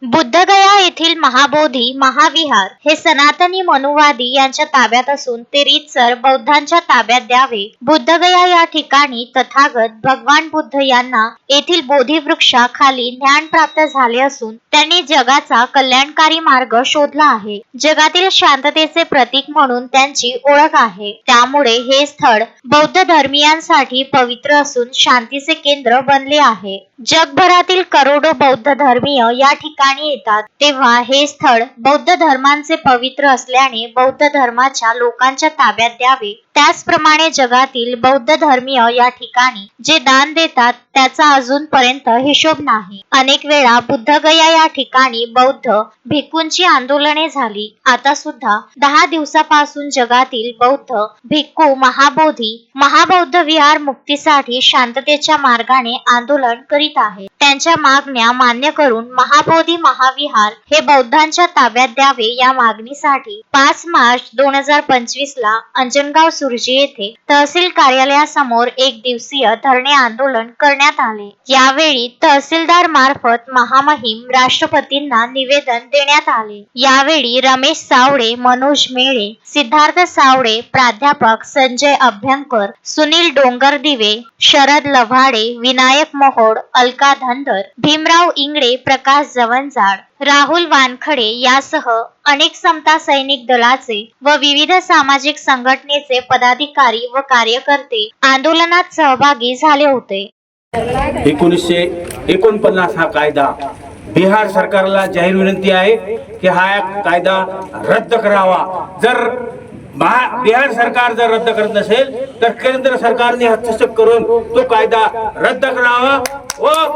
बुद्धगया येथील महाबोधी महाविहार हे सनातनी मनुवादी यांच्या ताब्यात असून ते रीतसर बौद्धांच्या ताब्यात द्यावे। बुद्धगया या ठिकाणी तथागत भगवान बुद्ध यांना येथील बोधी वृक्षाखाली ज्ञान प्राप्त झाले असून त्यांनी जगाचा कल्याणकारी मार्ग शोधला आहे। जगातील शांततेचे प्रतीक म्हणून त्यांची ओळख आहे। त्यामुळे हे स्थळ बौद्ध धर्मीयांसाठी पवित्र असून शांतीचे केंद्र बनले आहे। जगभरातील करोडो बौद्ध धर्मीय या ठिकाणी येतात, तेव्हा हे स्थळ बौद्ध धर्मांचे पवित्र असल्याने बौद्ध धर्माच्या लोकांच्या ताब्यात द्यावे। त्याचप्रमाणे जगातील बौद्ध धर्मीय या ठिकाणी जे दान देतात त्याचा अजूनपर्यंत हिशोब नाही। अनेक वेळा बुद्धगया या ठिकाणी बौद्ध भिक्खूंची आंदोलने झाली। आता सुद्धा 10 दिवसापासून जगातील बौद्ध भिक्खू महाबौद्ध विहार मुक्तीसाठी शांततेच्या मार्गाने आंदोलन करीत आहेत। त्यांच्या मागण्या मान्य करून महाबोधी महाविहार हे बौद्धांच्या ताब्यात द्यावे या मागणीसाठी 5 मार्च 2025 ला अंजनगाव सुर्जी येथे तहसील कार्यालयासमोर एक दिवसीय धरणे आंदोलन करण्यात आले। यावेळी तहसीलदार मार्फत महामहिम राष्ट्रपतींना निवेदन देण्यात आले। यावेळी रमेश सावळे, मनोज मेळे, सिद्धार्थ सावळे, प्राध्यापक संजय अभ्यंकर, सुनील डोंगरदिवे, शरद लव्हाडे, विनायक मोहोड, अलका धनगर, भीमराव इंगळे, प्रकाश जवंजाळ, राहुल वानखडे यासह अनेक समता सैनिक दलाचे व विविध सामाजिक संघटनेचे पदाधिकारी व कार्यकर्ते आंदोलनात सहभागी झाले होते। 1949 हा कायदा बिहार सरकारला जाहीर विनंती आहे की हा कायदा रद्द करावा। जर बिहार सरकार जर रद्द करत नसेल तर केंद्र सरकारने हस्तक्षेप करून तो कायदा रद्द करावा व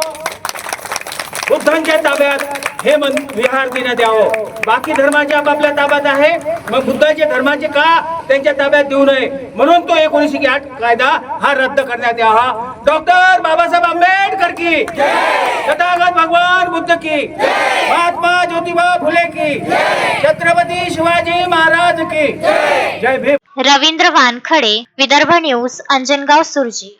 बुद्धांच्या ताब्यात हे विहार देण्यात यावं। बाकी धर्माचे आपापल्या ताब्यात आहे, मग बुद्धाच्या धर्माचे का त्यांच्या ताब्यात देऊ नये, म्हणून तो 1908 कायदा हा रद्द करण्यात यावा। डॉक्टर बाबासाहेब आंबेडकर की जय, तथागत भगवान बुद्ध की जय, महात्मा ज्योतिबा फुले की जय, छत्रपती शिवाजी महाराज की जय। जय भीम। रवींद्र वानखडे, विदर्भ न्यूज, अंजनगाव सुर्जी।